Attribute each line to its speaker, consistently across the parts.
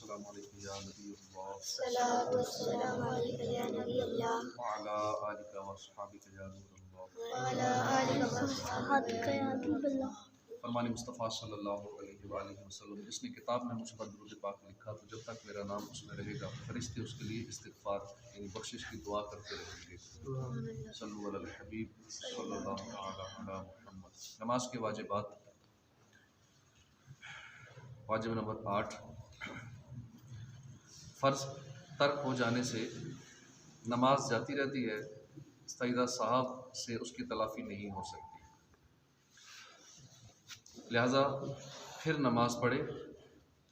Speaker 1: अस्सलामु अलैकुम या नबीयल्लाह
Speaker 2: सलातु वस्सलामु अलैका या नबी अल्लाह
Speaker 1: व अला आलिका व अस्हाबिका या नूरल्लाह।
Speaker 2: व अला आलिका व अस्हाबिका या हबीबल्लाह।
Speaker 1: फरमाने मुस्तफ़ा सल्लल्लाहु अलैहि वसल्लम, जिसने किताब में मुझ पर दुरूद पाक लिखा तो जब तक मेरा नाम उसमें रहेगा फरिश्ते उसके लिए इस्तिग़फ़ार यानी बख्शिश की दुआ करते रहेंगे। सल्लु अलल हबीब सल्लल्लाहु तआला अला मुहम्मद। नमाज के वाजिबात। वाजिब नंबर 8, फ़र्ज़ तर्क हो जाने से नमाज जाती रहती है, सईदा साहब से उसकी तलाफ़ी नहीं हो सकती, लिहाजा फिर नमाज पढ़े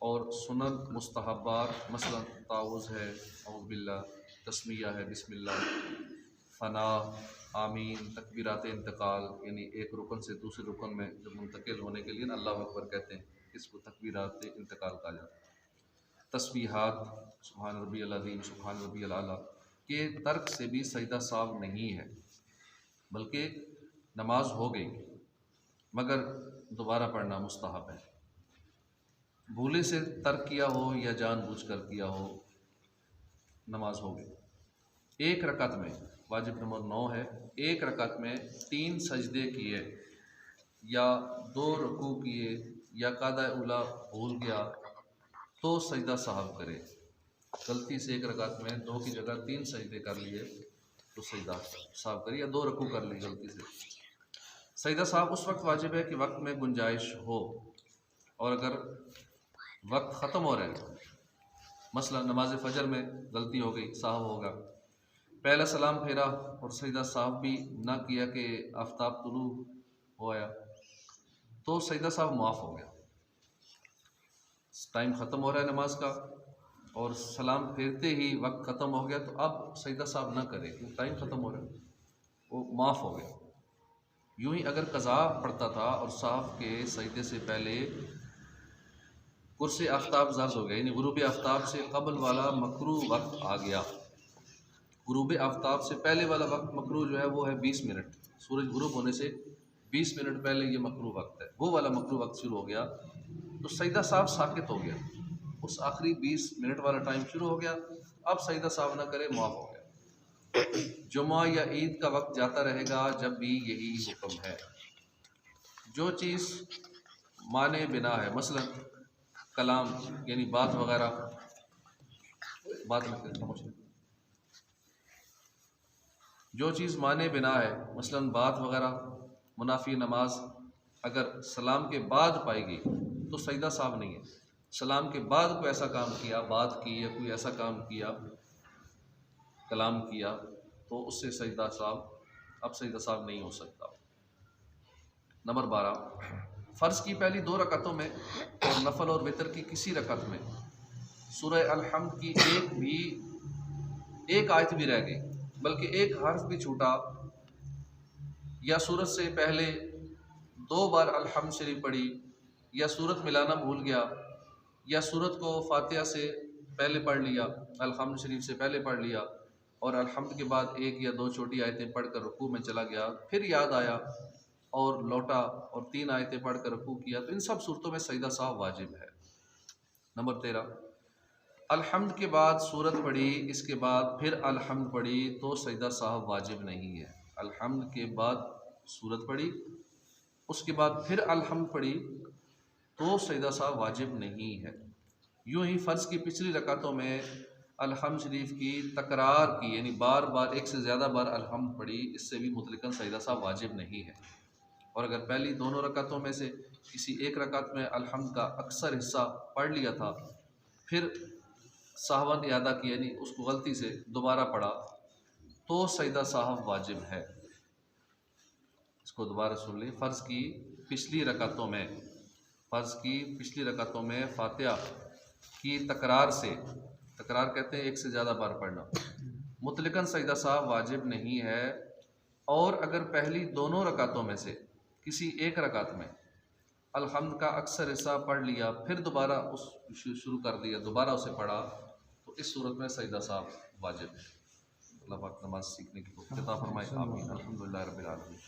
Speaker 1: और सुनन मुस्तहब्बात मसलन ताउज़ है, औज़ बिल्लाह, तस्मिया है, बिस्मिल्लाह, फ़ना, आमीन, तकबीरात इंतकाल यानी एक रुकन से दूसरे रुकन में जब मुंतकिल होने के लिए अल्लाह अकबर कहते हैं, इसको तकबीरात इंतकाल कहा जाता है। तस्बीहात सुभान रब्बियल अज़ीम, सुभान रब्बियल आला के तर्क से भी सजदा साव नहीं है, बल्कि नमाज हो गई मगर दोबारा पढ़ना मुस्तहब है। भूले से तर्क किया हो या जानबूझकर किया हो, नमाज हो गई। एक रकत में, वाजिब नंबर 9 है, एक रकत में 3 सजदे किए या 2 रुकू किए या कादा उला भूल गया तो सजदा साहब करे। गलती से एक रकात में 2 की जगह 3 सजदे कर लिए तो सजदा साहब करिए, या 2 रकू कर ली गलती से। सजदा साहब उस वक्त वाजिब है कि वक्त में गुंजाइश हो, और अगर वक्त ख़त्म हो रहा है, मसला नमाज फ़जर में गलती हो गई, साहब होगा, पहला सलाम फेरा और सजदा साहब भी ना किया कि आफ्ताब तुलू हो आया, तो सजदा साहब माफ़ हो गया। टाइम ख़त्म हो रहा है नमाज का और सलाम फेरते ही वक्त ख़त्म हो गया, तो अब सजदा साहब ना करे क्योंकि टाइम ख़त्म हो रहा है, वो माफ़ हो गया। यूँ ही अगर कज़ा पड़ता था और साहब के सजदे से पहले कुर्से आफ्ताब ज़र्ज़ हो गया, यानी गुरूब आफ्ताब से कबल वाला मकरू वक्त आ गया। गुरूब आफ्ताब से पहले वाला वक्त मकरू जो है वो है 20 मिनट, सूरज गुरूब होने से 20 मिनट पहले ये मकरू वक्त है, वो वाला मकरू वक्त शुरू हो गया तो सजदा साहब साकित हो गया, उस आखिरी 20 मिनट वाला टाइम शुरू हो गया, अब सजदा साहब ना करे, माफ़ हो गया। जुमा या ईद का वक्त जाता रहेगा जब भी यही हुक्म है। जो चीज़ माने बिना है, मसलन कलाम यानी बात वगैरह, बात जो चीज़ माने बिना है, मसलन बात वगैरह, मुनाफी नमाज अगर सलाम के बाद पाई गई तो सजदा साहब नहीं है। सलाम के बाद कोई ऐसा काम किया, बात की या कोई ऐसा काम किया, कलाम किया, तो उससे सजदा साहब, अब सजदा साहब नहीं हो सकता। नंबर 12, फ़र्ज़ की पहली 2 रकतों में और नफल और वितर की किसी रकत में सूरह अल-हम्द की एक आयत भी रह गई, बल्कि एक हर्फ भी छूटा, या सूरत से पहले 2 बार अल-हम्द शरीफ पढ़ी, या सूरत मिलाना भूल गया, या सूरत को फातिहा से पहले पढ़ लिया, अल-हम्द शरीफ से पहले पढ़ लिया और अल-हम्द के बाद 1 या 2 छोटी आयतें पढ़कर रुकू में चला गया, फिर याद आया और लौटा और 3 आयतें पढ़कर रुकू किया, तो इन सब सूरतों में सजदा साहब वाजिब है। नंबर 13, अल-हम्द के बाद सूरत पढ़ी, इसके बाद फिर अल-हम्द पढ़ी तो सजदा साहब वाजिब नहीं है। अल-हम्द के बाद सूरत पढ़ी, उसके बाद फिर अल-हम्द पढ़ी तो सजदा साहब वाजिब नहीं है। यूँ ही फ़र्ज़ की पिछली रकातों में अल-हम्द शरीफ की तकरार की, यानी बार बार एक से ज़्यादा बार अल-हम्द पढ़ी, इससे भी मुतलकन सजदा साहब वाजिब नहीं है। और अगर पहली दोनों रकातों में से किसी एक रकात में अल-हम्द का अक्सर हिस्सा पढ़ लिया था, फिर साहवन यादा की यानी उसको गलती से दोबारा पढ़ा, तो सजदा साहब वाजिब है। इसको दोबारा सुन ली। फ़र्ज़ की पिछली रकातों में फातिहा की तकरार से, तकरार कहते हैं एक से ज़्यादा बार पढ़ना, मुतलकन सजदा साहब वाजिब नहीं है। और अगर पहली दोनों रकातों में से किसी एक रकात में अल-हम्द का अक्सर हिस्सा पढ़ लिया, फिर दोबारा उस शुरू कर दिया, दोबारा उसे पढ़ा, तो इस सूरत में सजदा साहब वाजिब है। अल्लाह पाक नमाज सीखने की तौफीक अता फरमाए। आमीन। अल्हम्दुलिल्लाह रब्बिल आलमीन।